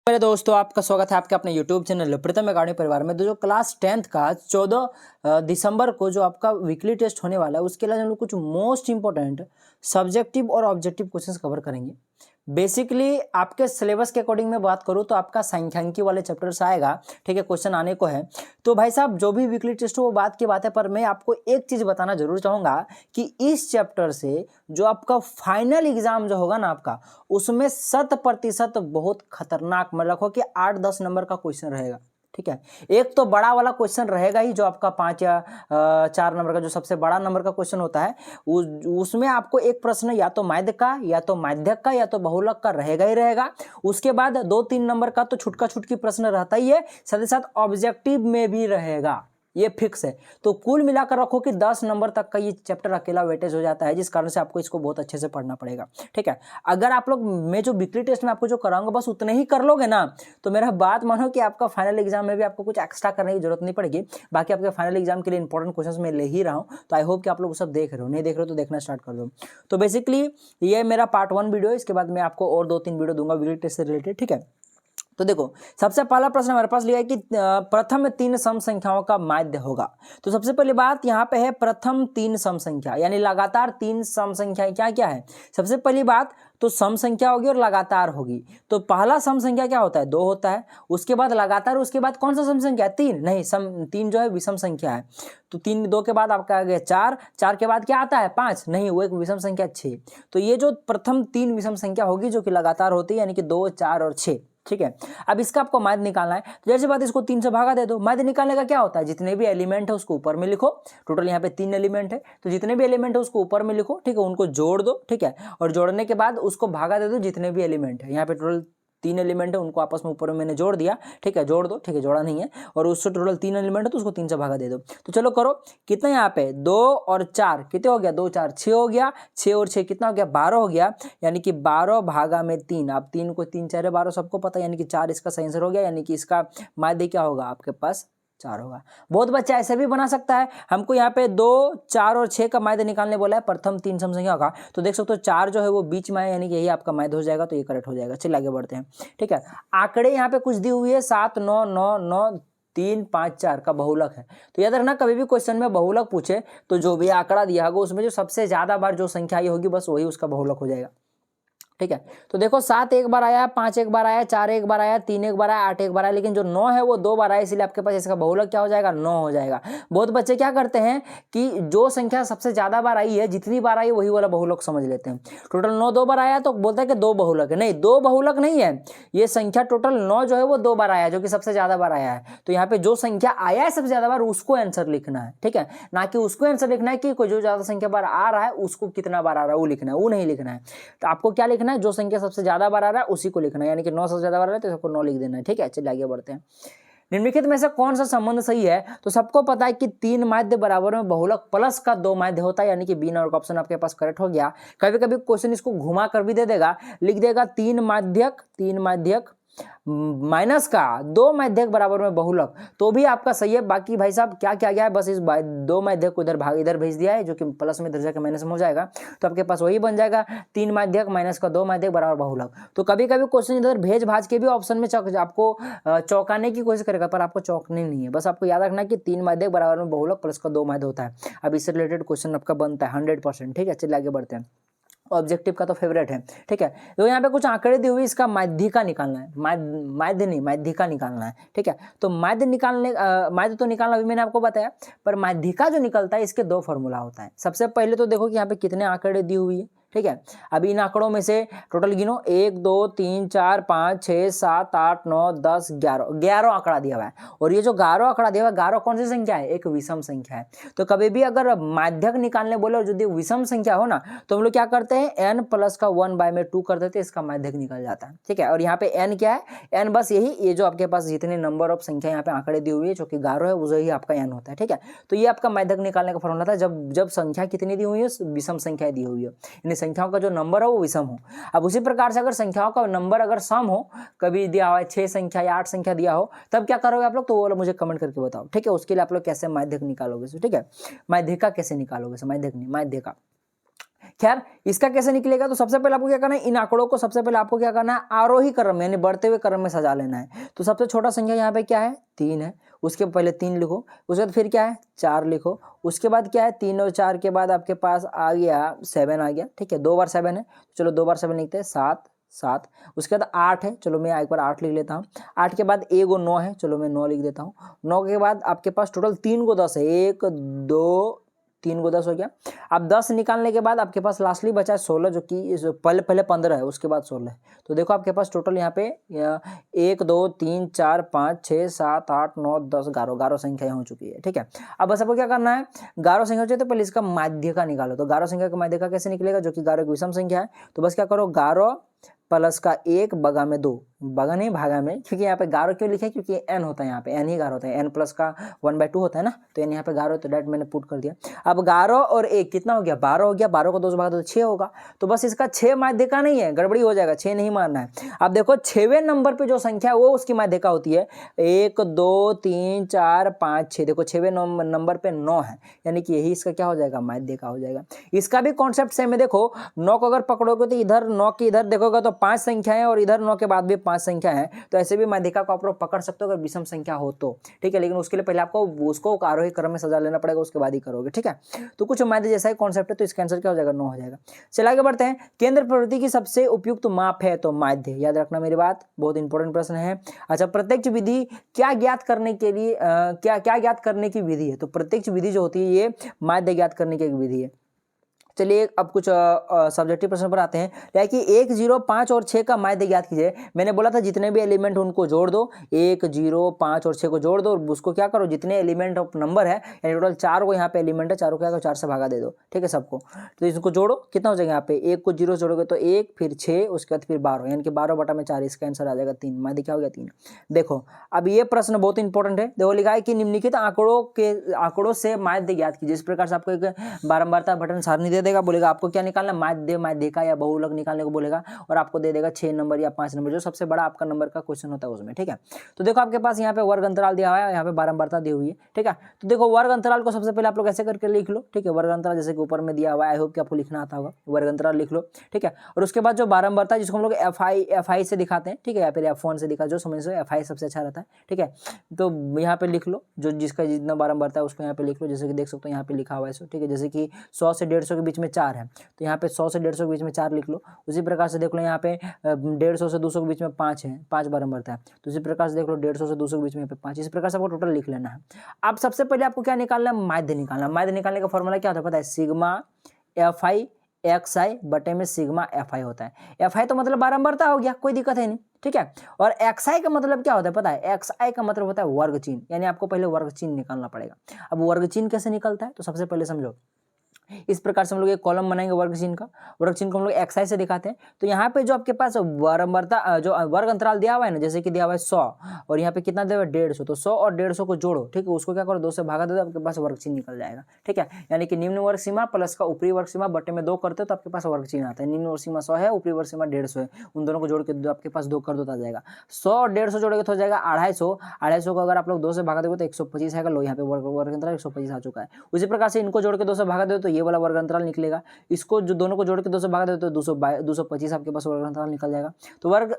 मेरे दोस्तों, आपका स्वागत है आपके अपने YouTube चैनल प्रीतम अकादमी परिवार में। तो जो क्लास 10th का 14 दिसंबर को जो आपका वीकली टेस्ट होने वाला है, उसके लिए हम लोग कुछ मोस्ट इंपॉर्टेंट सब्जेक्टिव और ऑब्जेक्टिव क्वेश्चंस कवर करेंगे। बेसिकली आपके सिलेबस के अकॉर्डिंग मैं बात करूँ तो आपका सांख्यिकी वाले चैप्टर से आएगा, ठीक है, क्वेश्चन आने को है। तो भाई साहब, जो भी वीकली टेस्ट हो वो बात की बात है, पर मैं आपको एक चीज़ बताना जरूर चाहूँगा कि इस चैप्टर से जो आपका फाइनल एग्जाम जो होगा ना आपका, उसमें 100% बहुत खतरनाक, मतलब रखो कि 8-10 नंबर का क्वेश्चन रहेगा। ठीक है, एक तो बड़ा वाला क्वेश्चन रहेगा ही, जो आपका 5 या 4 नंबर का जो सबसे बड़ा नंबर का क्वेश्चन होता है, उसमें आपको एक प्रश्न या तो माध्य का या तो माध्यक का या तो बहुलक का रहेगा ही रहेगा। उसके बाद 2-3 नंबर का तो छुटका छुटकी प्रश्न रहता ही है, साथ ही साथ ऑब्जेक्टिव में भी रहेगा, ये फिक्स है। तो कुल मिलाकर रखो कि 10 नंबर तक का ये चैप्टर अकेला वेटेज हो जाता है, जिस कारण से आपको इसको बहुत अच्छे से पढ़ना पड़ेगा। ठीक है, अगर आप लोग, मैं जो वीकली टेस्ट में आपको जो कराऊंगा बस उतने ही कर लोगे ना, तो मेरा बात मानो कि आपका फाइनल एग्जाम में भी आपको कुछ एक्स्ट्रा करने की जरूरत नहीं पड़ेगी। बाकी आपके फाइनल एग्जाम के लिए इंपॉर्टेंट क्वेश्चन मैं ले ही रहा हूँ, तो आई होप कि आप लोग सब देख रहे हो। नहीं देख रहे हो तो देखना स्टार्ट कर दो। तो बेसिकली ये मेरा पार्ट 1 वीडियो है, इसके बाद मैं आपको और 2-3 वीडियो दूंगा वीकली टेस्ट से रिलेटेड। ठीक है, तो देखो, सबसे पहला प्रश्न हमारे पास लिया है कि प्रथम 3 सम संख्याओं का माध्य होगा। तो सबसे पहली बात यहाँ पे है प्रथम 3 सम संख्या, यानी लगातार 3 सम संख्याएं क्या क्या है। सबसे पहली बात तो सम संख्या होगी और लगातार होगी। तो पहला सम संख्या क्या होता है, 2 होता है। उसके बाद लगातार, उसके बाद कौन सा सम संख्या है, 3 नहीं, सम 3 जो है विषम संख्या है। तो 3, 2 के बाद आपका आ गया 4, 4 के बाद क्या आता है, 5 नहीं, वो एक विषम संख्या 6। तो ये जो प्रथम 3 विषम संख्या होगी जो कि लगातार होती है, यानी कि 2, 4 और 6। ठीक है, अब इसका आपको माध्य निकालना है। तो जैसे बात, इसको 3 से भागा दे दो। माध्य निकालने का क्या होता है, जितने भी एलिमेंट है उसको ऊपर में लिखो। टोटल यहाँ पे 3 एलिमेंट है, तो जितने भी एलिमेंट है उसको ऊपर में लिखो। ठीक है, उनको जोड़ दो। ठीक है, और जोड़ने के बाद उसको भागा दे दो जितने भी एलिमेंट है। यहाँ पे टोटल 3 एलिमेंट है, उनको आपस में ऊपर में मैंने जोड़ दिया। ठीक है, जोड़ दो। ठीक है, जोड़ा नहीं है, और उससे टोटल 3 एलिमेंट है तो उसको 3 से भागा दे दो। तो चलो करो, कितना यहाँ पे 2 और 4 कितने हो गया, 2 4 6 हो गया। 6 और 6 कितना हो गया, 12 हो गया। यानी कि 12 भागा में 3। आप 3 को 3 4 12 सबको पता है, यानी कि 4 इसका सही आंसर हो गया। यानी कि इसका माध्य क्या होगा आपके पास, 4 होगा। बहुत बच्चा ऐसे भी बना सकता है। हमको यहाँ पे 2, 4 और 6 का माध्य निकालने बोला है प्रथम 3 सम संख्या का। तो देख सकते हो 4 जो है वो बीच में है, यानी कि यही आपका माध्य हो जाएगा। तो ये करेक्ट हो जाएगा। चलिए आगे बढ़ते हैं। ठीक है, आंकड़े यहाँ पे कुछ दी हुई है, 7 9 9 9 3 5 4 का बहुलक है। तो याद रखना, कभी भी क्वेश्चन में बहुलक पूछे तो जो भी आंकड़ा दिया होगा उसमें जो सबसे ज्यादा बार जो संख्या आई होगी बस वही उसका बहुलक हो जाएगा। ठीक है, तो देखो 7 एक बार आया, 5 एक बार आया, 4 एक बार आया, 3 एक बार आया, 8 एक बार आया, लेकिन जो 9 है वो 2 बार आया, इसलिए आपके पास इसका बहुलक क्या हो जाएगा, 9 हो जाएगा। बहुत बच्चे क्या करते हैं कि जो संख्या सबसे ज्यादा बार आई है, जितनी बार आई वही वाला बहुलक समझ लेते हैं। टोटल 9 2 बार आया तो बोलता है कि 2 बहुलक है। नहीं, 2 बहुलक नहीं है, ये संख्या टोटल 9 जो है वो 2 बार आया, जो कि सबसे ज्यादा बार आया है। तो यहाँ पे जो संख्या आया है सबसे ज्यादा बार उसको आंसर लिखना है। ठीक है, ना कि उसको आंसर लिखना है कि कोई जो ज्यादा संख्या बार आ रहा है उसको कितना बार आ रहा है वो लिखना है, वो नहीं लिखना है। तो आपको क्या लिखना है, जो संख्या सबसे ज्यादा बार आ रहा है उसी को लिखना है, यानी कि 9 सबसे ज्यादा बार आ रहा है तो सबको 9 लिख देना है। ठीक है, चलिए आगे बढ़ते हैं। निम्नलिखित में से कौन सा संबंध सही है। तो सबको पता है कि 3 माध्य बराबर में बहुलक प्लस का 2 माध्य होता है, यानी कि बी नंबर का ऑप्शन आपके पास करेक्ट हो गया। कभी कभी क्वेश्चन इसको घुमा कर भी दे देगा, लिख देगा 3 माध्यक माइनस का 2 माध्यक बराबर में बहुलक, तो भी आपका सही है। बाकी भाई साहब क्या क्या गया है, बस इस 2 माध्यक को इधर भेज दिया है, जो कि प्लस में इधर जाकर माइनस में हो जाएगा। तो आपके पास वही बन जाएगा 3 माध्यक माइनस का 2 माध्यक बराबर बहुलक। तो कभी कभी क्वेश्चन इधर भेज भाज के भी ऑप्शन में आपको चौंकाने की कोशिश करेगा, पर आपको चौंकने नहीं है। बस आपको याद रखना कि 3 माध्यक बराबर में बहुलक प्लस का 2 माध्य होता है। अब इससे रिलेटेड क्वेश्चन आपका बनता है 100%। ठीक है, चलिए आगे बढ़ते हैं। ऑब्जेक्टिव का तो फेवरेट है। ठीक है, तो यहाँ पे कुछ आंकड़े दी हुई, इसका माध्यिका निकालना है, माध्य नहीं माध्यिका निकालना है। ठीक है, तो माध्य निकालने माध्य तो निकालना अभी मैंने आपको बताया, पर माध्यिका जो निकलता है इसके 2 फॉर्मूला होता है। सबसे पहले तो देखो कि यहाँ पे कितने आंकड़े दी हुई है। ठीक है, अभी इन आंकड़ों में से टोटल गिनो, 1 2 3 4 5 6 7 8 9 10 11 आंकड़ा दिया हुआ है। और ये जो 11 आंकड़ा दिया हुआ है, 11 कौन सी संख्या है, एक विषम संख्या है। तो कभी भी अगर माध्यक निकालने बोले और यदि विषम संख्या हो ना, तो हम लोग क्या करते हैं, n प्लस का 1/2 कर देते हैं, इसका माध्यक निकल जाता है। ठीक है, और यहाँ पे n क्या है, n बस यही, ये जो आपके पास जितने नंबर ऑफ संख्या यहाँ पे आंकड़े दी हुई है जो कि 11 है, वही आपका n होता है। ठीक है, तो ये आपका माध्यक निकालने का फॉर्मूला था, जब संख्या कितनी दी हुई है, विषम संख्या दी हुई है, संख्याओं का जो नंबर है वो विषम हो। अब उसी प्रकार से अगर संख्याओं का नंबर अगर सम हो, कभी दिया हुआ है 6 संख्या या 8 संख्या दिया हो, तब क्या करोगे आप लोग, तो वो मुझे कमेंट करके बताओ। ठीक है, उसके लिए आप लोग कैसे माध्यक निकालोगे। ठीक है, माध्यिका कैसे निकालोगे, माध्यक नहीं, माध्यिका खैर इसका कैसे निकलेगा, तो सबसे पहले आपको क्या करना है, इन आंकड़ों को सबसे पहले आपको क्या करना है, आरोही क्रम में यानी बढ़ते हुए क्रम में सजा लेना है। तो सबसे छोटा संख्या यहाँ पे क्या है, 3 है, उसके पहले 3 लिखो, उसके बाद फिर क्या है 4 लिखो, उसके बाद क्या है 3 और 4 के बाद आपके पास आ गया 7 आ गया, ठीक है, 2 बार 7 है, चलो 2 बार 7 लिखते हैं, 7 7, उसके बाद 8 है, चलो मैं एक बार 8 लिख लेता हूँ, 8 के बाद 1 और 9 है, चलो मैं 9 लिख देता हूँ, 9 के बाद आपके पास टोटल 3 को 10 है, 1 2 3 को 10 हो गया। अब 10 निकालने के बाद आपके पास लास्टली बचा है 16, जो कि पहले 15 है, उसके बाद 16 है। तो देखो आपके पास टोटल यहाँ पे 1 2 3 4 5 6 7 8 9 10 11 संख्या हो चुकी है, ठीक है। अब बस आपको क्या करना है, 11 संख्या हो चाहिए तो पहले इसका माध्यिका निकालो। तो 11 संख्या का माध्यिका कैसे निकलेगा, जो कि 11 की विषम संख्या है। तो बस क्या करो, 11 प्लस का 1 बगा में 2, बगा नहीं भागा में, क्योंकि यहाँ पे 11 क्यों लिखे, क्योंकि n होता है, यहाँ पे n ही 11 होता है, n प्लस का 1/2 होता है ना, तो n यहाँ पे 11 तो डायरेक्ट मैंने पुट कर दिया। अब 11 और 1 कितना हो गया, 12 हो गया, 12 को 2 से भागा तो 6 होगा। तो बस इसका 6 माध्यिका नहीं है, गड़बड़ी हो जाएगा, 6 नहीं मानना है। अब देखो 6वें नंबर पे जो संख्या है वो उसकी माध्यिका होती है 1 2 3 4 5 6, देखो 6वें नंबर पे 9 है, यानी कि यही इसका क्या हो जाएगा, माध्यिका हो जाएगा। इसका भी कॉन्सेप्ट सेम है, देखो 9 को अगर पकड़ोगे तो इधर 9 की इधर देखोगे तो 5 संख्या है और इधर 9 के बाद भी 5 संख्या है, तो ऐसे भी माध्यिका को आप लोग पकड़ सकते हो अगर विषम संख्या हो तो, ठीक है। लेकिन उसके लिए पहले आपको उसको आरोही क्रम में सजा लेना पड़ेगा, उसके बाद ही करोगे, ठीक है। तो कुछ माध्य जैसा ही कॉन्सेप्ट है, तो इसका आंसर क्या हो जाएगा, 9 हो जाएगा। चलिए आगे बढ़ते हैं, केंद्र प्रवृत्ति की सबसे उपयुक्त माप है तो माध्य, याद रखना मेरी बात, बहुत इंपॉर्टेंट प्रश्न है। अच्छा, प्रत्यक्ष विधि क्या ज्ञात करने के लिए क्या ज्ञात करने की विधि है, तो प्रत्यक्ष विधि जो होती है ये माध्य ज्ञात करने की एक विधि है। चलिए अब कुछ सब्जेक्टिव प्रश्न पर आते हैं, कि 1 0 5 और 6 का माध्य ज्ञात कीजिए। मैंने बोला था जितने भी एलिमेंट उनको जोड़ दो, 1 0 5 और 6 को जोड़ दो और उसको क्या करो, जितने एलिमेंट ऑफ नंबर है यानी टोटल 4 को यहाँ पे एलिमेंट है, 4 को क्या करो 4 से भागा दे दो, ठीक है सबको। तो इसको जोड़ो, कितना हो जाएगा यहाँ पे, 1 को 0 जोड़ोगे तो 1, फिर 6, उसके बाद फिर 12, यानी कि 12/4, इसका आंसर आ जाएगा 3, माध्य क्या हो गया 3। देखो अब ये प्रश्न बहुत इंपॉर्टेंट है, देखो लिखा है कि निम्नलिखित आंकड़ों से माध्य ज्ञात कीजिए। इस प्रकार से आपको एक बारंबारता बटन सारणी दे देगा, बोलेगा आपको क्या निकालना, माध्य माध्यिका या बहुलक निकालने को बोलेगा, और आपको दे देगा 6 नंबर या 5 नंबर, जो सबसे बड़ा आपका नंबर का क्वेश्चन होता है उसमें, ठीक है। तो देखो आपके पास यहाँ पे वर्ग अंतराल दिया हुआ है, यहाँ पे बारंबारता दी हुई है, ठीक है। तो देखो वर्ग अंतराल को सबसे पहले आप लोग ऐसे करके लिख लो, ठीक है। वर्ग अंतराल जैसे कि ऊपर में दिया हुआ है, आई होप कि आपको लिखना आता होगा, वर्ग अंतराल लिख लो, ठीक है। और उसके बाद जो बारंबारता जिसको हम लोग FI से दिखाते हैं, ठीक है, या फिर F1 से दिखा, जो समझ से FI सबसे अच्छा रहता है, ठीक है। तो यहाँ पे लिख लो, जो जिसका जितना बारंबारता है उसको यहाँ पे लिख लो, जैसे कि देख सकते हो यहाँ पे लिखा हुआ है सो, ठीक है। जैसे कि 100 से 150 के बीच में 4 है, तो यहाँ पे 100 से 150 के बीच में 4 लिख लो। उसी प्रकार से देख लो यहाँ पे 150 से 200 के बीच में 5 है, 5 बारंबारता है, तो उसी प्रकार से देख लो 150 से 200 के बीच में यहाँ पे 5, इस प्रकार से आपको टोटल लिख लेना है। अब सबसे पहले आपको क्या निकालना है, माध्य निकालना। माध्य निकालने का फॉर्मूला क्या होता है पता है, सिग्मा FI XI बटे में सिग्मा FI होता है। FI तो मतलब बारंबारता हो गया, कोई दिक्कत है नहीं, ठीक है। और XI का मतलब क्या होता है पता है, XI का मतलब होता है वर्ग चिन्ह, यानी आपको पहले वर्ग चिन्ह निकालना पड़ेगा। अब वर्ग चिन्ह कैसे निकलता है, तो सबसे पहले समझो, इस प्रकार से हम लोग एक कॉलम बनाएंगे वर्ग चिन्ह का, वर्ग चिन्ह को हम लोग XI से दिखाते हैं। तो यहाँ पे जो आपके पास बारंबारता जो वर्ग अंतराल दिया हुआ है ना, जैसे कि दिया हुआ है 100 और यहाँ पे कितना दिया हुआ है 150, तो 100 और 150 को जोड़ो, ठीक है, उसको क्या करो 2 से भागा दे दो, आपके पास वर्ग चिन्ह निकल जाएगा, ठीक है। यानी कि निम्न वर्ग सीमा प्लस का ऊपरी वर्ग सीमा बटे में 2 करते हो तो आपके पास वर्ग चिन्ह आता है। निम्न वर्ग सीमा 100 है, ऊपरी वर्ग सीमा 150 है, उन दोनों को जोड़ के आपके पास 2 कर दो तो आ जाएगा 100 और 150 जोड़ेगा तो हो जाएगा 250, 250 को अगर आप लोग 2 से भागा दोगे तो 125 आएगा। लो यहाँ पे वर्ग अंतराल 125 आ चुका है। उसी प्रकार से इनको जोड़ के 2 से भागा दो तो ये वाला वर्ग अंतराल निकलेगा, इसको जो दोनों को जोड़ के 2 से भागा दो तो 225 आपके पास वर्ग अंतराल निकल जाएगा। तो वर्ग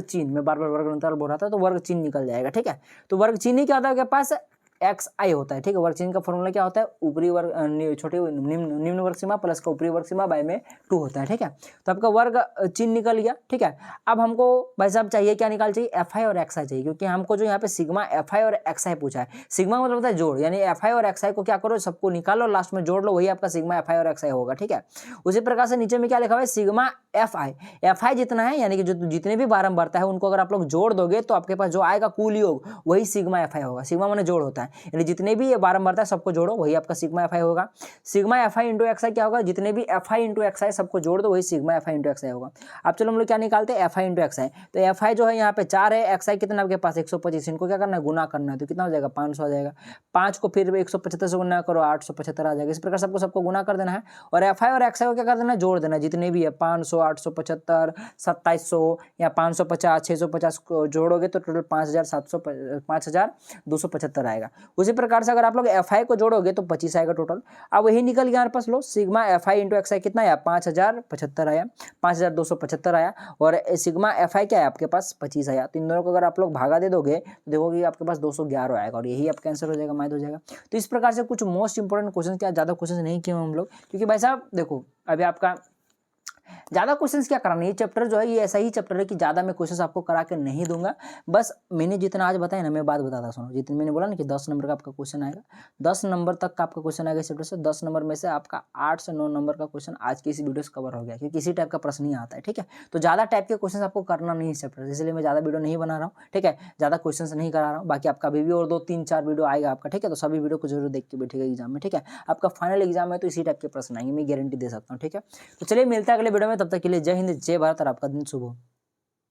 चिन्ह, मैं बार बार वर्ग अंतराल बोल रहा था, तो वर्ग चिन्ह निकल जाएगा, ठीक है। तो वर्ग चिन्ह क्या होता है आपके पास, XI होता है, ठीक है। वर्ग चिन्ह का फॉर्मूला क्या होता है, ऊपरी वर्ग छोटी निम्न वर्ग सीमा प्लस का ऊपरी वर्ग सीमा बाय में 2 होता है, ठीक है। तो आपका वर्ग चिन्ह निकल गया, ठीक है। अब हमको भाई साहब चाहिए क्या, निकाल चाहिए FI और XI चाहिए, क्योंकि हमको जो यहाँ पे सिग्मा FI और XI पूछा है। सिग्मा मतलब होता है जोड़, यानी FI और XI को क्या करो, सबको निकालो, लास्ट में जोड़ लो, वही आपका सिग्मा FI और XI होगा, ठीक है। उसी प्रकार से नीचे में क्या लिखा हुआ है, सिग्मा FI जितना है, यानी कि जो जितने भी बारंबारता है उनको अगर आप लोग जोड़ दोगे तो आपके पास जो आएगा कुल योग वही सिग्मा FI होगा। सिग्मा माने जोड़ होता है, यानी जितने भी ये बारंबारता है सबको जोड़ो वही आपका सिग्मा FI होगा। सिग्मा FI इंटू XI क्या होगा, जितने भी FI इंटू XI सबको जोड़ दो वही सिग्मा FI इंटू XI होगा। अब चलो हम लोग क्या निकालते हैं, FI इंटू XI। तो FI जो है यहाँ पे 4 है, XI कितना आपके पास 125, इनको क्या करना है, गुना करना है, तो कितना हो जाएगा 500 आ जाएगा। 5 को फिर 175 से गुना करो 875 आ जाएगा। इस प्रकार सबको गुना कर देना है और FI और XI को क्या कर देना है, जोड़ देना है, जितने भी है 500 875 2700 या 550 650 को जोड़ोगे तो टोटल 5275 आएगा। उसी प्रकार से अगर आप लोग एफ आई को जोड़ोगे तो 25 आएगा टोटल। अब वही निकल गया हमारे पास लो, sigma f i into x i कितना आया, 5075 आया, 5275 आया, और सिग्मा एफ आई क्या है आपके पास 25 आया। तो इन दोनों को अगर आप लोग भागा दे दोगे तो देखोगे आपके पास 211 आएगा, और यही आपका आंसर हो जाएगा, मैथ हो जाएगा। तो इस प्रकार से कुछ मोस्ट इंपोर्टेंट क्वेश्चन, क्या ज़्यादा क्वेश्चन नहीं किए हम लोग, क्योंकि भाई साहब देखो अभी आपका ज़्यादा क्वेश्चंस क्या कराना, ये चैप्टर जो है ये ऐसा ही चैप्टर है कि ज़्यादा मैं क्वेश्चंस आपको करा के नहीं दूंगा। बस मैंने जितना आज बताया ना, मैं बात बताता सुनो, जितना मैंने बोला ना कि 10 नंबर का आपका क्वेश्चन आएगा, 10 नंबर तक का आपका क्वेश्चन आएगा इस चैप्टर से। 10 नंबर में से आपका 8 से 9 नंबर का क्वेश्चन आज की इस वीडियो से कवर हो गया, क्योंकि इसी टाइप का प्रश्न ही आता है, ठीक है। तो ज़्यादा टाइप के क्वेश्चन आपको करना नहीं इस चैप्टर, इसलिए मैं ज़्यादा वीडियो नहीं बना रहा हूँ, ठीक है, ज़्यादा क्वेश्चन नहीं करा रहा हूँ। बाकी आपका अभी भी और 2-3-4 वीडियो आएगा आपका, ठीक है, तो सभी वीडियो को जरूर देख के बैठेगा एग्जाम में, ठीक है। आपका फाइनल एग्जाम है तो इसी टाइप के प्रश्न आएंगे, मैं गारंटी दे सकता हूँ, ठीक है। तो चलिए मिलता है अगले वीडियो में, तब तक के लिए जय हिंद, जय भारत, और आपका दिन शुभ हो।